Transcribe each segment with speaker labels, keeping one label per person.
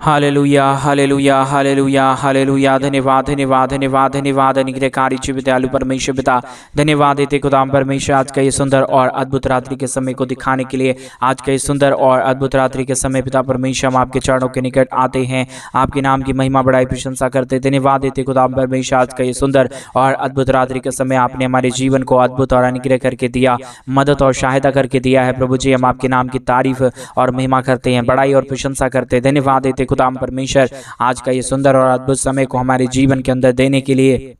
Speaker 1: Hallelujah hallelujah hallelujah hallelujah. धन्यवाद धन्यवाद धन्यवाद धन्यवाद अनुग्रहकारी जीवित दयालु परमेश्वर पिता, धन्यवाद देते खुदाम परमेश्वर आज का ये सुंदर और अद्भुत रात्रि के समय को दिखाने के लिए। आज का ये सुंदर और अद्भुत रात्रि के समय पिता परमेश्वर हम आपके चरणों के निकट आते हैं, आपके नाम की महिमा बढ़ाई प्रशंसा करते। धन्यवाद देते खुदाम परमेश्वर आज का ये सुंदर और अद्भुत रात्रि के समय आपने हमारे जीवन को अद्भुत और अनुग्रह करके दिया, मदद और सहायता करके दिया है। प्रभु जी हम आपके नाम की तारीफ और महिमा करते हैं, बड़ाई और प्रशंसा करते हैं। धन्यवाद देते खुदाम परमेश्वर आज का ये सुंदर और अद्भुत समय को हमारे जीवन के अंदर देने के लिए,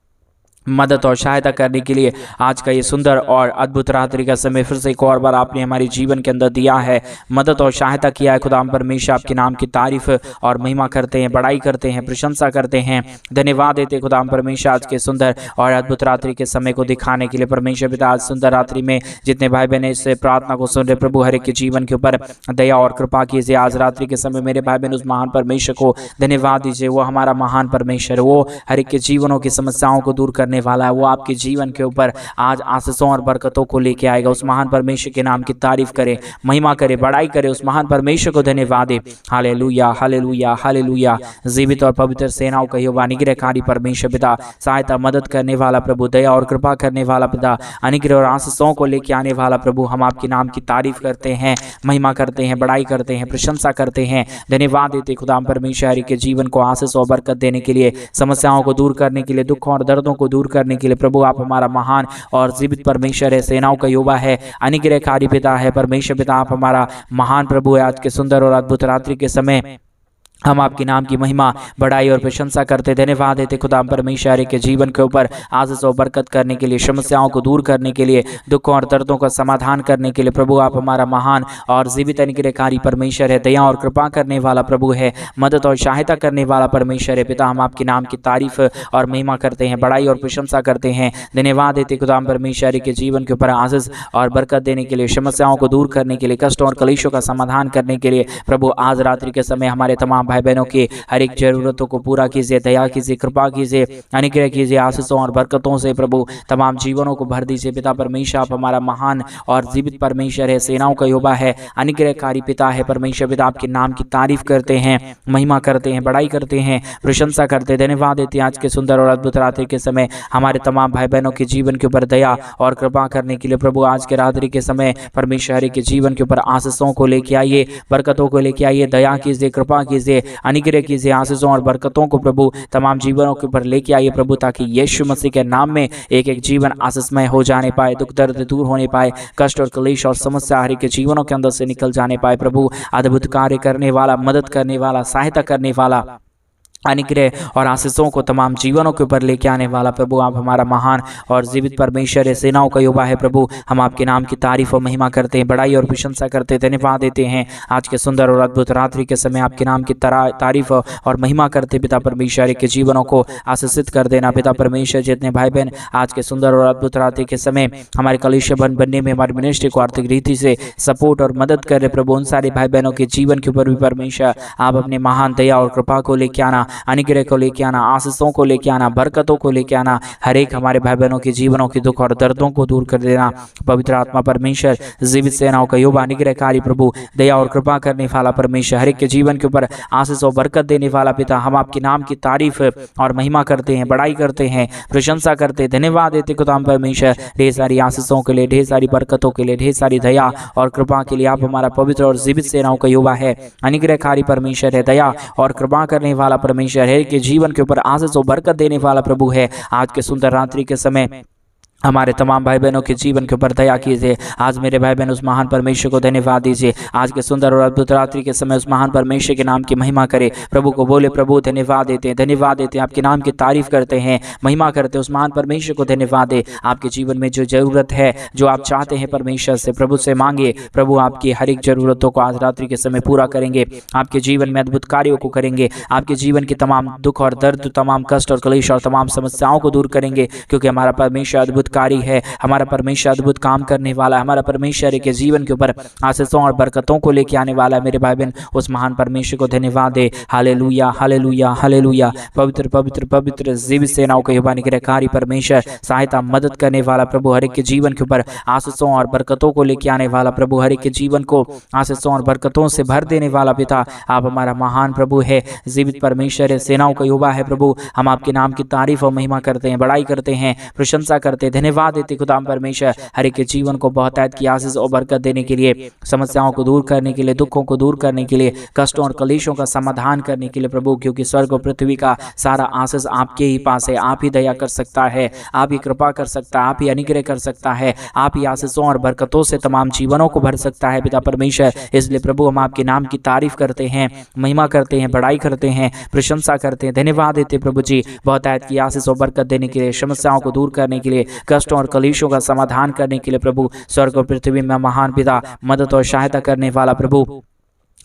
Speaker 1: मदद और सहायता करने के लिए। आज का ये सुंदर और अद्भुत रात्रि का समय फिर से एक और बार आपने हमारे जीवन के अंदर दिया है, मदद और सहायता किया है। खुदाम परमेश्वर आपके नाम की तारीफ और महिमा करते हैं, बड़ाई करते हैं, प्रशंसा करते हैं। धन्यवाद देते खुदाम परमेश्वर आज के सुंदर और अद्भुत रात्रि के समय को दिखाने के लिए। परमेश्वर पिता आज सुंदर रात्रि में जितने भाई बहन इस प्रार्थना को सुन रहे, प्रभु हर एक के जीवन के ऊपर दया और कृपा कीजिए। आज रात्रि के समय मेरे भाई बहन उस महान परमेश्वर को धन्यवाद दीजिए। वो हमारा महान परमेश्वर, वो हर एक के जीवनों की समस्याओं को दूर करने वाला है। वो आपके जीवन के ऊपर आज आशीषों और बरकतों को लेके आएगा। उस महान परमेश्वर के नाम की तारीफ करे, महिमा करे, बड़ाई करे, उस महान परमेश्वर को धन्यवाद दे। Hallelujah hallelujah hallelujah. जीवित और पवित्र सेनाओं का यहोवा अनुग्रहकारी परमेश्वर पिता, सहायता मदद करने वाला प्रभु, दया और कृपा करने वाला पिता, अनुग्रह और आशीषों को लेके आने वाला प्रभु, हम आपके नाम की तारीफ करते हैं, महिमा करते हैं, बड़ाई करते हैं, प्रशंसा करते हैं। धन्यवाद देते खुदाम परमेश्वर हर एक के जीवन को आशीष और बरकत देने के लिए, समस्याओं को दूर करने के लिए, दुखों और दर्दों को दूर करने के लिए। प्रभु आप हमारा महान और जीवित परमेश्वर है, सेनाओं का यहोवा है, अनुग्रहकारी पिता है। परमेश्वर पिता आप हमारा महान प्रभु है। आज के सुंदर और अद्भुत रात्रि के समय हम आपके नाम की महिमा, बड़ाई और प्रशंसा करते। धन्यवाद देते खुदाम परमेश्वर के जीवन के ऊपर आशीष और बरकत करने के लिए, समस्याओं को दूर करने के लिए, दुखों और दर्दों का समाधान करने के लिए। प्रभु आप हमारा महान और जीवित अनुग्रहकारी परमेश्वर है, दया और कृपा करने वाला प्रभु है, मदद और सहायता करने वाला परमेश्वर है। पिता हम आपके नाम की तारीफ और महिमा करते हैं, बड़ाई और प्रशंसा करते हैं। धन्यवाद देते खुदाम परमेश्वर के जीवन के ऊपर आशीष और बरकत देने के लिए, समस्याओं को दूर करने के लिए, कष्टों और कलेशों का समाधान करने के लिए। प्रभु आज रात्रि के समय हमारे तमाम भाई बहनों की हर एक जरूरतों को पूरा कीजिए, दया कीजिए, कृपा कीजिए, अनुग्रह कीजिए, आशीषों और बरकतों से प्रभु तमाम जीवनों को भर दीजिए। पिता परमेश्वर आप हमारा महान और जीवित परमेश्वर है, सेनाओं का यहोवा है, अनुग्रहकारी पिता है। परमेश्वर पिता आपके नाम की तारीफ करते हैं, महिमा करते हैं, बड़ाई करते हैं, प्रशंसा करते हैं। धन्यवाद देते हैं आज के सुंदर और अद्भुत रात्रि के समय हमारे तमाम भाई बहनों के जीवन के ऊपर दया और कृपा करने के लिए। प्रभु आज के रात्रि के समय परमेश्वर के जीवन के ऊपर आशीषों को लेके आइए, बरकतों को लेके आइए, दया कीजिए, कृपा कीजिए, अनुग्रह कीजिए, आशीषों और बरकतों को प्रभु तमाम जीवनों के ऊपर लेके आइए प्रभु, ताकि यीशु मसीह के नाम में एक एक जीवन आशीषमय हो जाने पाए, दुख दर्द दूर होने पाए, कष्ट और क्लेश और समस्या हर एक के जीवनों के अंदर से निकल जाने पाए। प्रभु अद्भुत कार्य करने वाला, मदद करने वाला, सहायता करने वाला, अनुग्रह और आशीषों को तमाम जीवनों के ऊपर लेके आने वाला प्रभु आप हमारा महान और जीवित परमेश्वर है, सेनाओं का यहोवा है। प्रभु हम आपके नाम की तारीफ और महिमा करते हैं, बड़ाई और प्रशंसा करते हैं। धन्यवाद देते हैं आज के सुंदर और अद्भुत रात्रि के समय आपके नाम की तारीफ और महिमा करते। पिता परमेश्वर के जीवनों को आशीषित कर देना। पिता परमेश्वर जितने भाई बहन आज के सुंदर और अद्भुत रात्रि के समय हमारे कलीसिया बनने में, हमारे मिनिस्ट्री को आर्थिक रीति से सपोर्ट और मदद कर रहे प्रभु, उन सारे भाई बहनों के जीवन के ऊपर भी परमेश्वर आप अपने महान दया और कृपा को लेके आना, अनुग्रह को लेके आना, आशीषों को लेके आना, बरकतों को लेके आना, हर एक हमारे भाई बहनों के जीवनों के दुख और दर्दों को दूर कर देना। पवित्र आत्मा परमेश्वर जीवित सेनाओं का यहोवा अनुग्रहकारी प्रभु, दया और कृपा करने वाला परमेश्वर, हर एक के जीवन के ऊपर आशीष और बरकत देने वाला पिता, हम आपके नाम की तारीफ और महिमा करते हैं, बड़ाई करते हैं, प्रशंसा करते हैं। धन्यवाद देते खुदाम परमेश्वर ढेर सारी आशीषों के लिए, ढेर सारी बरकतों के लिए, ढेर सारी दया और कृपा के लिए। आप हमारा पवित्र और जीवित सेनाओं का यहोवा है, अनुग्रहकारी परमेश्वर है, दया और कृपा करने वाला परमेश्वर है, के जीवन के ऊपर आशीष और बरकत देने वाला प्रभु है। आज के सुंदर रात्रि के समय हमारे तमाम भाई बहनों के जीवन के ऊपर दया कीजिए। आज मेरे भाई बहन उस महान परमेश्वर को धन्यवाद दीजिए। आज के सुंदर और अद्भुत रात्रि के समय उस महान परमेश्वर के नाम की महिमा करे, प्रभु को बोले प्रभु धन्यवाद देते हैं, धन्यवाद देते हैं, आपके नाम की तारीफ करते हैं, महिमा करते हैं। उस महान परमेश्वर को धन्यवाद दे। आपके जीवन में जो जरूरत है, जो आप चाहते हैं परमेश्वर से, प्रभु से मांगिए। प्रभु आपकी हर एक जरूरतों को आज रात्रि के समय पूरा करेंगे, आपके जीवन में अद्भुत कार्यों को करेंगे, आपके जीवन के तमाम दुख और दर्द, तमाम कष्ट और क्लेश और तमाम समस्याओं को दूर करेंगे, क्योंकि हमारा परमेश्वर अद्भुत अद्भुतकारी है, हमारा परमेश्वर अद्भुत काम करने वाला, हमारा परमेश्वर के जीवन के ऊपर आशीषों और बरकतों को लेके आने वाला है। मेरे भाई बहन उस महान परमेश्वर को धन्यवाद दे। Hallelujah hallelujah hallelujah. पवित्र पवित्र पवित्र जीवित सेनाओं के यहोवा निग्रहकारी परमेश्वर, सहायता मदद करने वाला प्रभु, हर एक के जीवन के ऊपर आशीषों और बरकतों को लेके आने वाला प्रभु, हर एक के जीवन को आशीषों और बरकतों से भर देने वाला पिता, आप हमारा महान प्रभु है, जीवित परमेश्वर है, सेनाओं का यहोवा है प्रभु। हम आपके नाम की तारीफ और महिमा करते हैं, बड़ाई करते हैं, प्रशंसा करते हैं, धन्यवाद देते खुदा परमेश्वर, हर एक के जीवन को बहुतायत की आशीष और बरकत देने के लिए, समस्याओं को दूर करने के लिए, दुखों को दूर करने के लिए, कष्टों और कलेशों का समाधान करने के लिए प्रभु, क्योंकि स्वर्ग और पृथ्वी का सारा आशीष आपके ही पास है। आप ही दया कर सकता है, आप ही कृपा कर सकता है, आप ही अनुग्रह कर सकता है, आप ही आशीषों और बरकतों से तमाम जीवनों को भर सकता है पिता परमेश्वर। इसलिए प्रभु हम आपके नाम की तारीफ करते हैं, महिमा करते हैं, बड़ाई करते हैं, प्रशंसा करते हैं, धन्यवाद देते प्रभु जी, बहुतायत की आशीष और बरकत देने के लिए, समस्याओं को दूर करने के लिए, कष्टों और कलेशों का समाधान करने के लिए प्रभु, स्वर्ग और पृथ्वी में महान पिता, मदद और सहायता करने वाला प्रभु,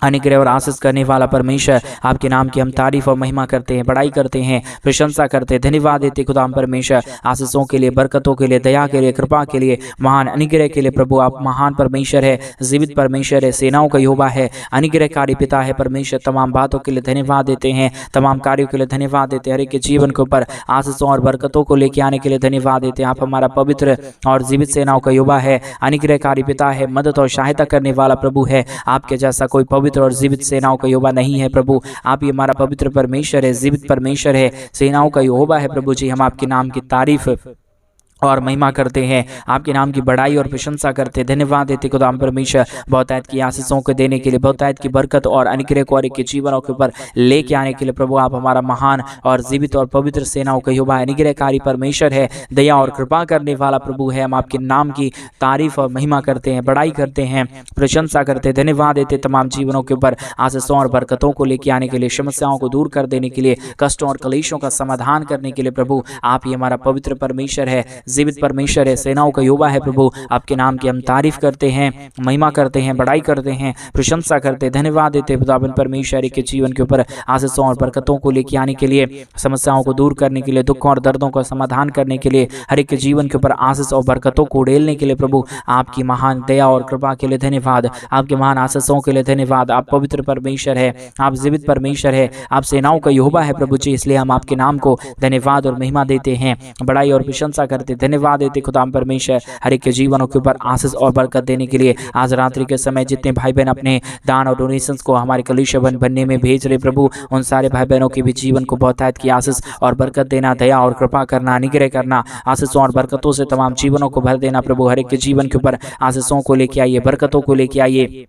Speaker 1: अनुग्रह और आशीष करने वाला परमेश्वर, आपके नाम की हम तारीफ और महिमा करते हैं, बड़ाई करते हैं, प्रशंसा करते हैं, धन्यवाद देते खुदा परमेश्वर, आशीषों के लिए, बरकतों के लिए, दया के लिए, कृपा के लिए, महान अनुग्रह के लिए प्रभु। आप महान परमेश्वर है, जीवित परमेश्वर है, सेनाओं का यहोवा है, अनुग्रहकारी पिता है परमेश्वर। तमाम बातों के लिए धन्यवाद देते हैं, तमाम कार्यों के लिए धन्यवाद देते हैं, हर एक के जीवन के ऊपर आशीषों और बरकतों को लेके आने के लिए धन्यवाद देते हैं। आप हमारा पवित्र और जीवित सेनाओं का यहोवा है, अनुग्रहकारी पिता है, मदद और सहायता करने वाला प्रभु है। आपके जैसा कोई पवित्र और जीवित सेनाओं का यहोवा नहीं है प्रभु। आप ही हमारा पवित्र परमेश्वर है, जीवित परमेश्वर है, सेनाओं का यहोवा है प्रभु जी। हम आपके नाम की तारीफ और महिमा करते हैं, आपके नाम की बड़ाई और प्रशंसा करते, धन्यवाद देते खुदा परमेश्वर, बहुतायत की आशीषों को देने के लिए, बहुतायत की बरकत और अनुग्रह को के जीवनों के ऊपर लेके आने के लिए प्रभु। आप हमारा महान और जीवित और पवित्र सेनाओं का यहोवा, अनुग्रहकारी परमेश्वर है, दया और कृपा करने वाला प्रभु है। हम आपके नाम की तारीफ और महिमा करते हैं, बड़ाई करते हैं, प्रशंसा करते, धन्यवाद देते तमाम जीवनों के ऊपर आशीषों और बरकतों को लेके आने के लिए, समस्याओं को दूर कर देने के लिए, कष्टों और कलेशों का समाधान करने के लिए प्रभु। आप ही हमारा पवित्र परमेश्वर है, जीवित परमेश्वर है, सेनाओं का यहोवा है प्रभु। आपके नाम की हम तारीफ करते हैं, महिमा करते हैं, बड़ाई करते हैं, प्रशंसा करते, धन्यवाद देते खुदावंद परमेश्वर के जीवन के ऊपर आशीषों और बरकतों को लेके आने के लिए, समस्याओं को दूर करने के लिए, दुखों और दर्दों का समाधान करने के लिए, हर एक के जीवन के ऊपर आशीष और बरकतों को उड़ेलने के लिए प्रभु। आपकी महान दया और कृपा के लिए धन्यवाद, आपके महान आशीषों के लिए धन्यवाद। आप पवित्र परमेश्वर है, आप जीवित परमेश्वर है, आप सेनाओं का यहोवा है प्रभु जी। इसलिए हम आपके नाम को धन्यवाद और महिमा देते हैं, बड़ाई और प्रशंसा करते, धन्यवाद देते खुदा परमेश्वर, हर एक के जीवनों के ऊपर आशीष और बरकत देने के लिए। आज रात्रि के समय जितने भाई बहन अपने दान और डोनेशंस को हमारे कलीसिया बनने में भेज रहे प्रभु, उन सारे भाई बहनों के भी जीवन को बहुतायत की आशीष और बरकत देना, दया और कृपा करना, अनुग्रह करना, आशीषों और बरकतों से तमाम जीवनों को भर देना प्रभु। हर एक के जीवन के ऊपर आशीषों को लेके आइए, बरकतों को लेके आइए,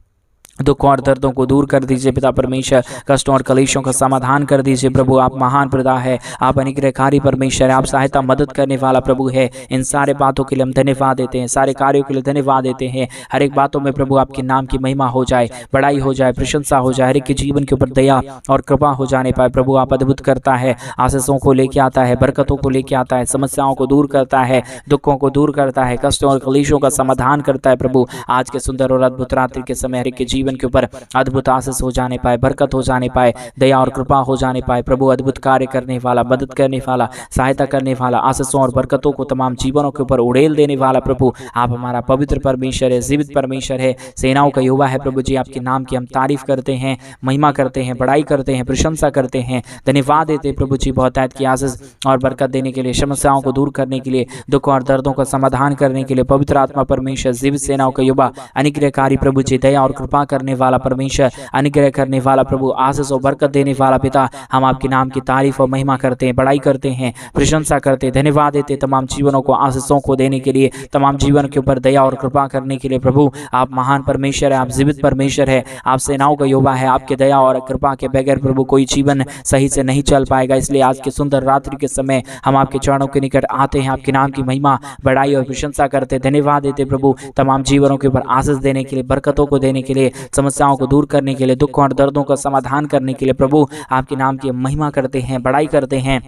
Speaker 1: दुखों और दर्दों को दूर कर दीजिए पिता परमेश्वर, कष्टों और कलेशों का समाधान कर दीजिए प्रभु। आप महान पिता है, आप अनुग्रहकारी परमेश्वर है, आप सहायता मदद करने वाला प्रभु है। इन सारे बातों के लिए हम धन्यवाद देते हैं, सारे कार्यों के लिए धन्यवाद देते हैं। हर एक बातों में प्रभु आपके नाम की महिमा हो जाए, बड़ाई हो जाए, प्रशंसा हो जाए, हर एक के जीवन के ऊपर दया और कृपा हो जाने पाए प्रभु। आप अद्भुत करता है, आशीषों को लेके आता है, बरकतों को लेके आता है, समस्याओं को दूर करता है, दुखों को दूर करता है, कष्टों और कलेशों का समाधान करता है प्रभु। आज के सुंदर और अद्भुत रात्रि के समय हर एक के जीवन के ऊपर अद्भुत आशीष हो जाने पाए, बरकत हो जाने पाए, दया और कृपा हो जाने पाए प्रभु। अद्भुत कार्य करने वाला, मदद करने वाला, सहायता करने वाला, आशीषों और बरकतों को तमाम जीवनों के ऊपर उड़ेल देने वाला प्रभु। आप हमारा पवित्र परमेश्वर है, जीवित परमेश्वर है, सेनाओं का यहोवा है प्रभु जी। आपके नाम की हम तारीफ करते हैं, महिमा करते हैं, बड़ाई करते हैं, प्रशंसा करते हैं, धन्यवाद देते हैं प्रभु जी, बहुतायत की आशीष और बरकत देने के लिए, समस्याओं को दूर करने के लिए, दुखों और दर्दों का समाधान करने के लिए। पवित्र आत्मा परमेश्वर, जीवित सेनाओं का यहोवा, अनुग्रहकारी प्रभु जी, दया और कृपा करने वाला परमेश्वर, अनुग्रह करने वाला प्रभु, आशीष और बरकत देने वाला पिता, हम आपके नाम की तारीफ और महिमा करते हैं, बड़ाई करते हैं, प्रशंसा करते हैं, धन्यवाद देते तमाम जीवनों को आशीषों को देने के लिए, तमाम जीवन के ऊपर दया और कृपा करने के लिए प्रभु। आप महान परमेश्वर है, आप जीवित परमेश्वर है, आप सेनाओं का यहोवा है। आपके दया और कृपा के बगैर प्रभु कोई जीवन सही से नहीं चल पाएगा। इसलिए आज के सुंदर रात्रि के समय हम आपके चरणों के निकट आते हैं, आपके नाम की महिमा, बड़ाई और प्रशंसा करते, धन्यवाद देते प्रभु तमाम जीवनों के ऊपर आशीष देने के लिए, बरकतों को देने के लिए, समस्याओं को दूर करने के लिए, दुखों और दर्दों का समाधान करने के लिए प्रभु। आपके नाम की महिमा करते हैं, बड़ाई करते हैं,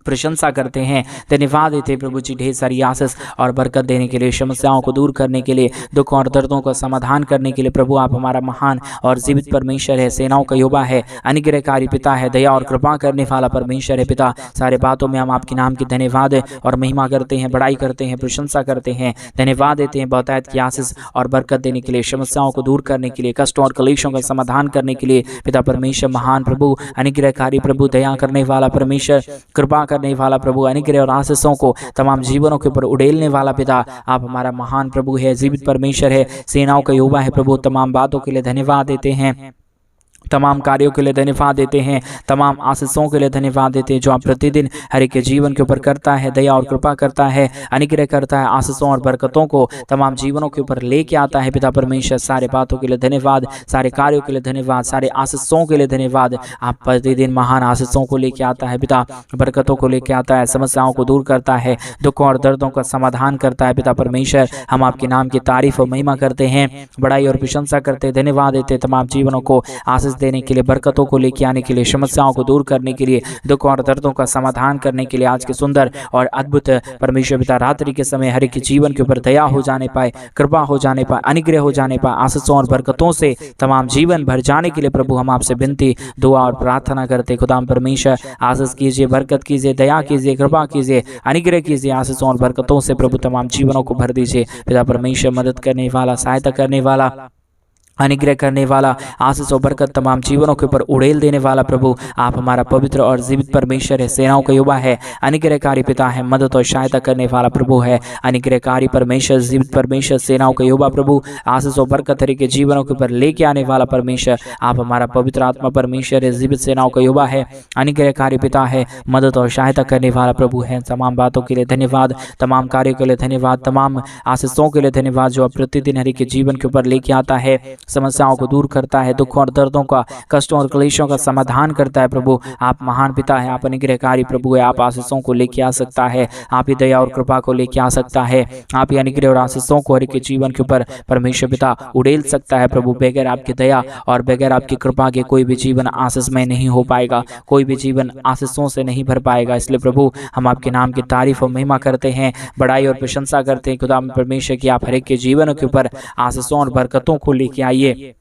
Speaker 1: प्रशंसा करते हैं, धन्यवाद देते हैं प्रभु जी ढेर सारी आशीष और बरकत देने के लिए, समस्याओं को दूर करने के लिए, दुख और दर्दों का समाधान करने के लिए। प्रभु आप हमारा महान और जीवित परमेश्वर है, सेनाओं का यहोवा है, अनुग्रहकारी पिता है, दया और कृपा करने वाला परमेश्वर है पिता। सारे बातों में हम आपके नाम की धन्यवाद और महिमा करते हैं, बड़ाई करते हैं, प्रशंसा करते हैं, धन्यवाद देते हैं बहुतायत की आशीष और बरकत देने के लिए, समस्याओं को दूर करने के लिए, कष्टों और कलेशों का समाधान करने के लिए। पिता परमेश्वर महान प्रभु, अनुग्रहकारी प्रभु, दया करने वाला परमेश्वर, कृपा करने वाला प्रभु, अनुग्रह और आशीषों को तमाम जीवनों के ऊपर उड़ेलने वाला पिता आप हमारा महान प्रभु है, जीवित परमेश्वर है, सेनाओं का यहोवा है प्रभु। तमाम बातों के लिए धन्यवाद देते हैं, तमाम कार्यों के लिए धन्यवाद देते हैं, तमाम आशीषों के लिए धन्यवाद देते हैं जो आप प्रतिदिन हर एक के जीवन के ऊपर करता है, दया और कृपा करता है, अनुग्रह करता है, आशीषों और बरकतों को तमाम जीवनों के ऊपर लेके आता है। पिता परमेश्वर सारे बातों के लिए धन्यवाद, सारे कार्यों के लिए धन्यवाद, सारे आशीषों के लिए धन्यवाद। आप प्रतिदिन महान आशीषों को लेके आता है पिता, बरकतों को लेके आता है, समस्याओं को दूर करता है, दुख और दर्दों का समाधान करता है। पिता परमेश्वर हम आपके नाम की तारीफ और महिमा करते हैं, बड़ाई और प्रशंसा करते हैं, धन्यवाद देते हैं तमाम जीवनों को आशीष देने के लिए, बरकतों को लेके आने के लिए, समस्याओं को दूर करने के लिए, दुख और दर्दों का समाधान करने के लिए। आज के सुंदर और अद्भुत परमेश्वर पिता रात्रि के समय हर एक जीवन के ऊपर दया हो जाने पाए, कृपा हो जाने पाए, अनुग्रह हो जाने पाए, आशीषों और बरकतों से तमाम जीवन भर जाने के लिए प्रभु हम आपसे विनती, दुआ और प्रार्थना करते। खुदाम परमेश्वर आशीष कीजिए, बरकत कीजिए, दया कीजिए, कृपा कीजिए, अनुग्रह कीजिए, आशीषों और बरकतों से प्रभु तमाम जीवनों को भर दीजिए। पिता परमेश्वर मदद करने वाला, सहायता करने वाला, अनुग्रह करने वाला, आशीष और बरकत तमाम जीवनों के ऊपर उड़ेल देने वाला प्रभु आप हमारा पवित्र और जीवित परमेश्वर है, सेनाओं का यहोवा है, अनुग्रहकारी पिता है, मदद और सहायता करने वाला प्रभु है, अनुग्रहकारी परमेश्वर, जीवित परमेश्वर, सेनाओं का यहोवा प्रभु, आशीष और बरकत हर के जीवनों के ऊपर लेके आने वाला परमेश्वर आप हमारा पवित्र आत्मा परमेश्वर है, जीवित सेनाओं का यहोवा है, अनुग्रहकारी पिता है, मदद और सहायता करने वाला प्रभु है। तमाम बातों के लिए धन्यवाद, तमाम कार्यों के लिए धन्यवाद, तमाम आशीषों के लिए धन्यवाद जो आप प्रतिदिन हर के जीवन के ऊपर लेके आता है, समस्याओं को दूर करता है, दुख और दर्दों का, कष्टों और क्लेशों का समाधान करता है। प्रभु आप महान पिता है, आप अनुग्रहकारी प्रभु है, आप आशीषों को लेके आ सकता है, आप ही दया और कृपा को लेके आ सकता है, आप ही अनुग्रह और आशीषों को हर एक जीवन के ऊपर परमेश्वर पिता उड़ेल सकता है। प्रभु बगैर आपकी दया और बगैर आपकी कृपा के कोई भी जीवन आशीषमय नहीं हो पाएगा, कोई भी जीवन आशीषों से नहीं भर पाएगा। इसलिए प्रभु हम आपके नाम की तारीफ और महिमा करते हैं, बड़ाई और प्रशंसा करते हैं खुदा परमेश्वर की आप हर एक के जीवन के ऊपर आशीषों और बरकतों को लेके आइए,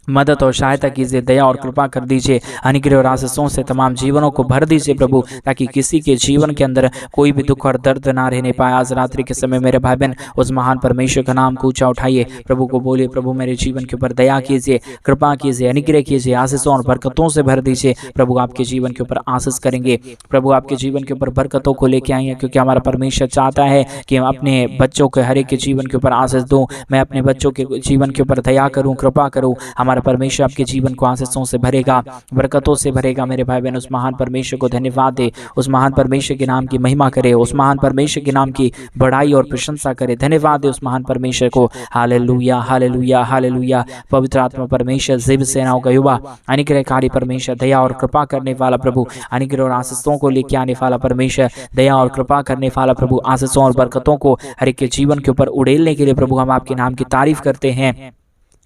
Speaker 1: मदद और सहायता कीजिए, दया और कृपा कर दीजिए, अनुग्रह और आशीषों से तमाम जीवनों को भर दीजिए प्रभु, ताकि किसी के जीवन के अंदर कोई भी दुख और दर्द ना रहने पाए। आज रात्रि के समय मेरे भाई बहन उस महान परमेश्वर का नाम को ऊंचा उठाइए, प्रभु को बोलिए, प्रभु मेरे जीवन के ऊपर दया कीजिए, कृपा कीजिए, अनुग्रह कीजिए, आशीषों और बरकतों से भर दीजिए। प्रभु आपके जीवन के ऊपर आशीष करेंगे, प्रभु आपके जीवन के ऊपर बरकतों को लेके आएंगे, क्योंकि हमारा परमेश्वर चाहता है कि हम अपने बच्चों के हर एक के जीवन के ऊपर आशीष दूं, मैं अपने बच्चों के जीवन के ऊपर दया करूं, कृपा करूं। हमारा परमेश्वर आपके जीवन को आशीषों से भरेगा, बरकतों से भरेगा। मेरे भाई बहन उस महान परमेश्वर को धन्यवाद दे, उस महान परमेश्वर के नाम की महिमा करे, उस महान परमेश्वर के नाम की बड़ाई और प्रशंसा करे, धन्यवाद दे उस महान परमेश्वर को। Hallelujah, hallelujah, hallelujah. पवित्र आत्मा परमेश्वर, जीवित सेनाओं का यहोवा, अनुग्रहकारी परमेश्वर, दया और कृपा करने वाला प्रभु, अनुग्रह और आशीषों को लेके आने वाला परमेश्वर, दया और कृपा करने वाला प्रभु, आशीषों और बरकतों को हर एक के जीवन के ऊपर उड़ेलने के लिए प्रभु हम आपके नाम की तारीफ करते हैं,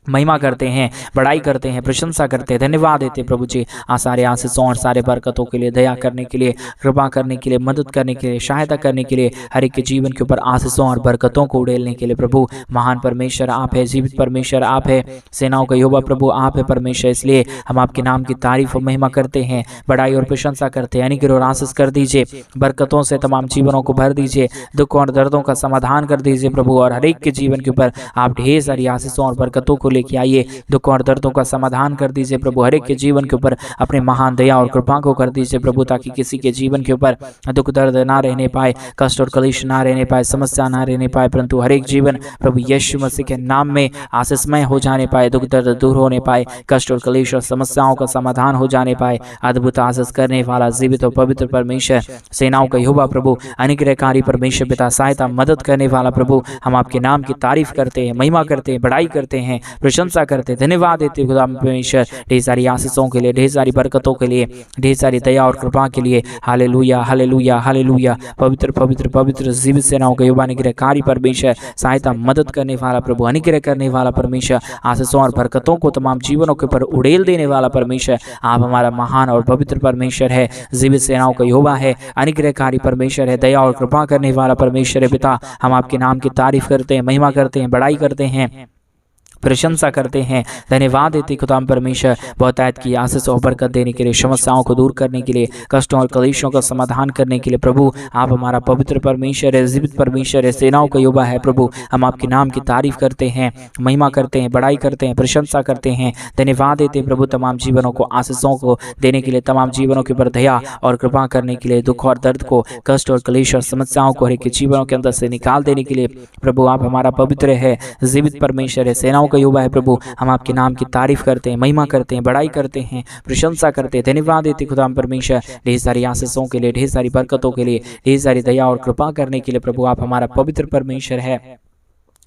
Speaker 1: महिमा करते हैं, बड़ाई करते हैं, प्रशंसा करते हैं, धन्यवाद देते प्रभु जी सारे आशीषों और सारे बरकतों के लिए, दया करने के लिए, कृपा करने के लिए, मदद करने के लिए, सहायता करने के लिए, हर एक के जीवन के ऊपर आशीषों और बरकतों को उड़ेलने के लिए। प्रभु महान परमेश्वर आप है, जीवित परमेश्वर आप है, सेनाओं का यहोवा प्रभु आप है परमेश्वर। इसलिए हम आपके नाम की तारीफ और महिमा करते हैं, बड़ाई और प्रशंसा करते हैं। अनुग्रह और आशीष कर दीजिए, बरकतों से तमाम जीवनों को भर दीजिए, दुख और दर्दों का समाधान कर दीजिए प्रभु, और हर एक के जीवन के ऊपर आप ढेर सारी आशीषों और बरकतों को लेके आइए, दुख और दर्दों का समाधान कर दीजिए प्रभु, हर एक के जीवन के ऊपर अपने महान दया और कृपा को कर दीजिए प्रभु, ताकि किसी के जीवन के ऊपर दुख दर्द ना रहने पाए, कष्ट और कलेश ना रहने पाए, समस्या ना रहने पाए, परंतु हर एक जीवन प्रभु यीशु मसीह के नाम में आशीषमय हो जाने पाए, दुख दर्द दूर होने पाए, कष्ट और कलेश और समस्याओं का समाधान हो जाने पाए। अद्भुत आशीष करने वाला जीवित और पवित्र परमेश्वर, सेनाओं का यहोवा प्रभु, अनुग्रहकारी परमेश्वर पिता, सहायता मदद करने वाला प्रभु, हम आपके नाम की तारीफ करते हैं, महिमा करते हैं, बड़ाई करते हैं, प्रशंसा करते हैं, धन्यवाद देते खुदा परमेश्वर ढेर सारी आशीषों के लिए, ढेर सारी बरकतों के लिए, ढेर सारी दया और कृपा के लिए। Hallelujah hallelujah hallelujah. पवित्र पवित्र पवित्र जीवित सेनाओं का युवा अनुग्रहकारी परमेश्वर, सहायता मदद करने वाला प्रभु, अनुग्रह करने वाला परमेश्वर, आशीषों और बरकतों को तमाम जीवनों के ऊपर उड़ेल देने वाला परमेश्वर, आप हमारा महान और पवित्र परमेश्वर है। जीवित सेनाओं का युवा है, अनुग्रहकारी परमेश्वर है, दया और कृपा करने वाला परमेश्वर है। पिता, हम आपके नाम की तारीफ करते हैं, महिमा करते हैं, बड़ाई करते हैं, प्रशंसा करते हैं, धन्यवाद देते खुदा परमेश्वर बहुतायत की आशीष और बरकत देने के लिए, समस्याओं को दूर करने के लिए, कष्टों और कलेशों का समाधान करने के लिए। प्रभु, आप हमारा पवित्र परमेश्वर है, जीवित परमेश्वर है, सेनाओं का युवा है। प्रभु, हम आपके नाम की तारीफ करते हैं, महिमा करते हैं, बड़ाई करते हैं, प्रशंसा करते हैं, धन्यवाद देते हैं प्रभु तमाम जीवनों को आशीषों को देने के लिए, तमाम जीवनों के ऊपर दया और कृपा करने के लिए, दुख और दर्द को, कष्ट और कलेश और समस्याओं को हर एक जीवनों के अंदर से निकाल देने के लिए। प्रभु, आप हमारा पवित्र है, जीवित परमेश्वर है, सेनाओं का युवा है। प्रभु, हम आपके नाम की तारीफ करते हैं, महिमा करते हैं, बड़ाई करते हैं, प्रशंसा करते हैं, धन्यवाद देते खुदा परमेश्वर ढेर सारी आशीषों के लिए, ढेर सारी बरकतों के लिए, ढेर सारी दया और कृपा करने के लिए। प्रभु, आप हमारा पवित्र परमेश्वर है,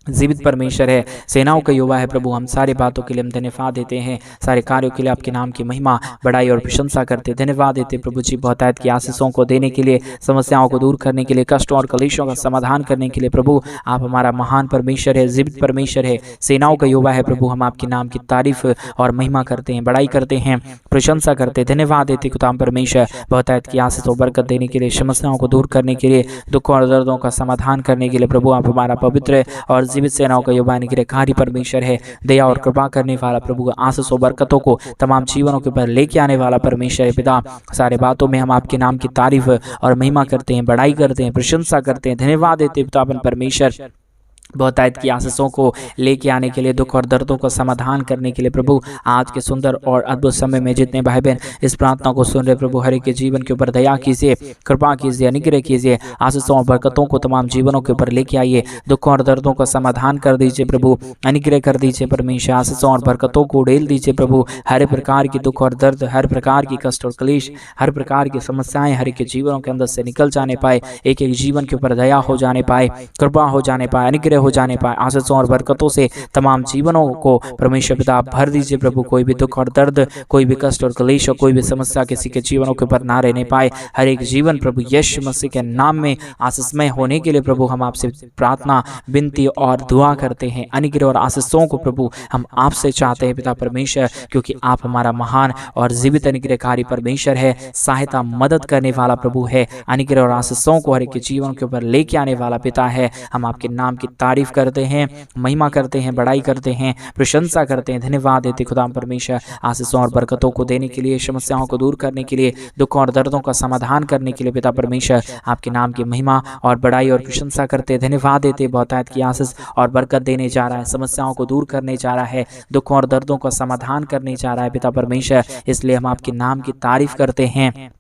Speaker 1: जीवित परमेश्वर है, सेनाओं का युवा है। प्रभु, हम सारी बातों के लिए हम धन्यवाद देते हैं, सारे कार्यों के लिए आपके नाम की महिमा, बड़ाई और प्रशंसा करते हैं, धन्यवाद देते प्रभु जी बहुतायत की आशीषों को देने के लिए, समस्याओं को दूर करने के लिए, कष्टों और कलेशों का समाधान करने के लिए। प्रभु, आप हमारा महान परमेश्वर है, जीवित परमेश्वर है, सेनाओं का युवा है। प्रभु, हम आपके नाम की तारीफ और महिमा करते हैं, बड़ाई करते हैं, प्रशंसा करते हैं, धन्यवाद देते खुदा परमेश्वर बहुतायत की आशीष और बरकत देने के लिए, समस्याओं को दूर करने के लिए, दुखों और दर्दों का समाधान करने के लिए। प्रभु, आप हमारा पवित्र और जीवित सेनाओं का युवा अनुग्रहकारी परमेश्वर है, दया और कृपा करने वाला प्रभु, आशीष और बरकतों को तमाम जीवनों के ऊपर लेके आने वाला परमेश्वर है। पिता, सारे बातों में हम आपके नाम की तारीफ और महिमा करते हैं, बड़ाई करते हैं, प्रशंसा करते हैं, धन्यवाद देते हैं पिता परमेश्वर बहुतायत की आशीषों को लेके आने के लिए, दुख और दर्दों का समाधान करने के लिए। प्रभु, आज के सुंदर और अद्भुत समय में जितने भाई बहन इस प्रार्थना को सुन रहे, प्रभु हर एक के जीवन के ऊपर दया कीजिए, कृपा कीजिए, अनुग्रह कीजिए, आशीषों और बरकतों को तमाम जीवनों के ऊपर लेके आइए, दुखों और दर्दों का समाधान कर दीजिए प्रभु, अनुग्रह कर दीजिए परमेश्वर, आशीषों और बरकतों को उड़ेल दीजिए प्रभु। हर प्रकार की दुख और दर्द, हर प्रकार की कष्ट और क्लेश, हर प्रकार की समस्याएं हर एक के जीवनों के अंदर से निकल जाने पाए, एक एक जीवन के ऊपर दया हो जाने पाए, कृपा हो जाने पाए, अनुग्रह हो जाने पाए, आशीषों और बरकतों से तमाम जीवनों को परमेश्वर पिता भर दीजिए प्रभु। कोई भी दुख और दर्द, कोई भी कष्ट और क्लेश और कोई भी समस्या किसी के जीवनों के ऊपर ना रहने पाए। हर एक जीवन प्रभु यीशु मसीह के नाम में आशीषमय होने के लिए प्रभु हम आपसे प्रार्थना, विनती और दुआ करते हैं। अनुग्रह और आशीषों को प्रभु हम आपसे चाहते हैं पिता परमेश्वर, क्योंकि आप हमारा महान और जीवित अनुग्रहकारी परमेश्वर है, सहायता मदद करने वाला प्रभु है, अनुग्रह और आशीषों को हर एक जीवन के ऊपर लेके आने वाला पिता है। हम आपके नाम की तारीफ करते हैं, महिमा करते हैं, बड़ाई करते हैं, प्रशंसा करते हैं, धन्यवाद देते खुदा परमेश्वर आशीषों और बरकतों को देने के लिए, समस्याओं को दूर करने के लिए, दुखों और दर्दों का समाधान करने के लिए। पिता परमेश्वर आपके नाम की महिमा और बड़ाई और प्रशंसा करते, धन्यवाद देते, बहुतायत की आशीष और बरकत देने जा रहा है, समस्याओं को दूर करने जा रहा है, दुखों और दर्दों का समाधान करने जा रहा है पिता परमेश्वर। इसलिए हम आपके नाम की तारीफ करते हैं,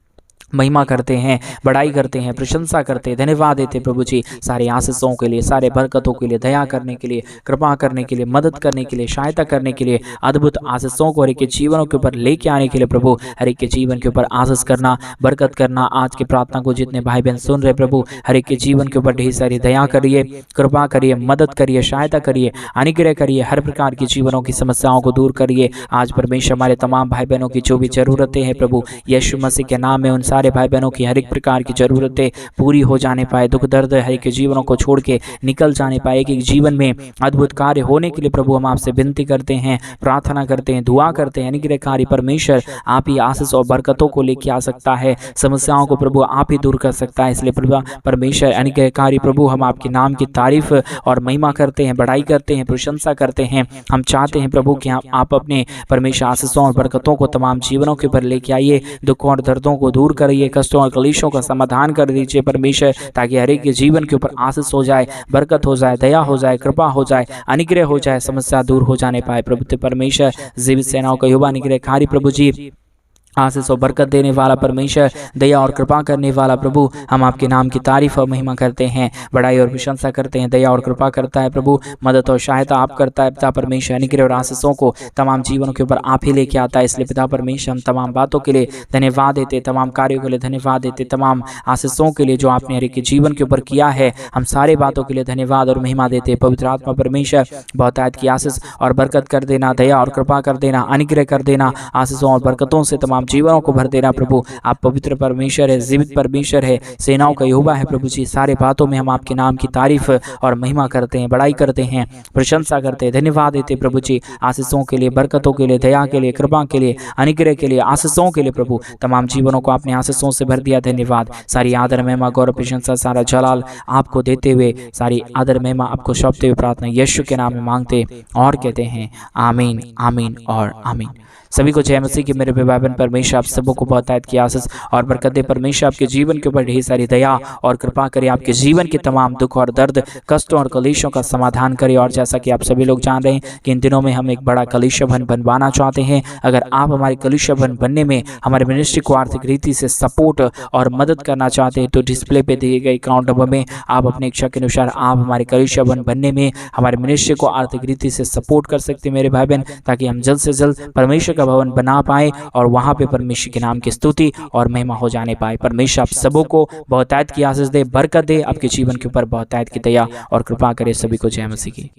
Speaker 1: महिमा करते हैं, बड़ाई करते हैं, प्रशंसा करते हैं, धन्यवाद देते प्रभु जी सारे आशीषों के लिए, सारे बरकतों के लिए, दया करने के लिए, कृपा करने के लिए, मदद करने के लिए, सहायता करने के लिए, अद्भुत आशीषों को हर एक के जीवनों के ऊपर लेके आने के लिए। प्रभु हर एक के जीवन के ऊपर आशीष करना, बरकत करना। आज की प्रार्थना को जितने भाई बहन सुन रहे प्रभु हर एक के जीवन के ऊपर ढेर सारी दया करिए, कृपा करिए, मदद करिए, सहायता करिए, अनुग्रह करिए, हर प्रकार की जीवनों की समस्याओं को दूर करिए। आज परमेश्वर हमारे तमाम भाई बहनों की जो भी जरूरतें हैं प्रभु यीशु मसीह के नाम में उन सारे भाई बहनों की हर एक प्रकार की जरूरतें पूरी हो जाने पाए, दुख दर्द हर एक जीवनों को छोड़ के निकल जाने पाए, एक एक जीवन में अद्भुत कार्य होने के लिए प्रभु हम आपसे विनती करते हैं, प्रार्थना करते हैं, दुआ करते हैं। अनुग्रहकारी परमेश्वर आप ही आशीष और बरकतों को लेके आ सकता है, समस्याओं को प्रभु आप ही दूर कर सकता है। इसलिए प्रभु परमेश्वर अनुग्रहकारी प्रभु हम आपके नाम की तारीफ और महिमा करते हैं, बड़ाई करते हैं, प्रशंसा करते हैं। हम चाहते हैं प्रभु कि आप अपने परमेश्वर आशीषों और बरकतों को तमाम जीवनों के ऊपर लेके आइए, दुखों और दर्दों को दूर करिए, कष्टों और क्लेशों का समाधान कर दीजिए परमेश्वर, ताकि हर एक के जीवन के ऊपर आशीष हो जाए, बरकत हो जाए, दया हो जाए, कृपा हो जाए, अनुग्रह हो जाए, समस्या दूर हो जाने पाए। प्रभु परमेश्वर जीवित सेनाओं का युवा अनुग्रहकारी प्रभु जी आशीष और बरकत देने वाला परमेश्वर, दया और कृपा करने वाला प्रभु, हम आपके नाम की तारीफ और महिमा करते हैं, बड़ाई और प्रशंसा करते हैं। दया और कृपा करता है प्रभु, मदद और सहायता आप करता है पिता परमेश्वर। अनुग्रह और आशीषों को तमाम जीवनों के ऊपर आप ही लेके आता है। इसलिए पिता परमेश्वर हम तमाम बातों के लिए धन्यवाद देते, तमाम कार्यों के लिए धन्यवाद देते, तमाम आशीषों के लिए जो आपने हर एक के जीवन के ऊपर किया है, हम सारे बातों के लिए धन्यवाद और महिमा देते। पवित्र आत्मा परमेश्वर बहुतायत की आशीष और बरकत कर देना, दया और कृपा कर देना, अनुग्रह कर देना, आशीषों और बरकतों से तमाम जीवनों को भर देना प्रभु। आप पवित्र परमेश्वर है, जीवित परमेश्वर है, सेनाओं का यहोवा है प्रभु जी। सारे बातों में हम आपके नाम की तारीफ और महिमा करते हैं, बड़ाई करते हैं, प्रशंसा करते हैं, धन्यवाद देते प्रभु जी। आशीषों के लिए, बरकतों के लिए, दया के लिए, कृपा के लिए, अनुग्रह के लिए, आशीषों के लिए प्रभु। तमाम जीवनों को आपने आशीषों से भर दिया, धन्यवाद। सारी आदर महिमा गौरव प्रशंसा सारा जलाल आपको देते हुए, सारी आदर महिमा आपको सौंपते हुए प्रार्थना यीशु के नाम में मांगते और कहते हैं आमीन, आमीन और आमीन। सभी को जय मसीह की। मेरे भाई बहन परमेश्वर आप सबों को बहुतायत की आशीष और बरकत दे। परमेश्वर आपके जीवन के ऊपर ढेर सारी दया और कृपा करे, आपके जीवन के तमाम दुख और दर्द, कष्टों और कलेशों का समाधान करे। और जैसा कि आप सभी लोग जान रहे हैं कि इन दिनों में हम एक बड़ा कलीसिया भवन बनवाना चाहते हैं। अगर आप हमारे कलीसिया भवन बनने में हमारे मिनिस्ट्री को आर्थिक रीति से सपोर्ट और मदद करना चाहते हैं तो डिस्प्ले पे दिए गए अकाउंट नंबर में आप अपने इच्छा के अनुसार आप हमारे कलीसिया भवन बनने में हमारे मिनिस्ट्री को आर्थिक रीति से सपोर्ट कर सकते हैं मेरे भाई बहन, ताकि हम जल्द से जल्द परमेश्वर का भवन बना पाए और वहां पे परमेश्वर के नाम की स्तुति और महिमा हो जाने पाए। परमेश्वर आप सबों को बहुतायत की आशीष दे, बरकत दे, आपके जीवन के ऊपर बहुतायत की दया और कृपा करे। सभी को जय मसीह की।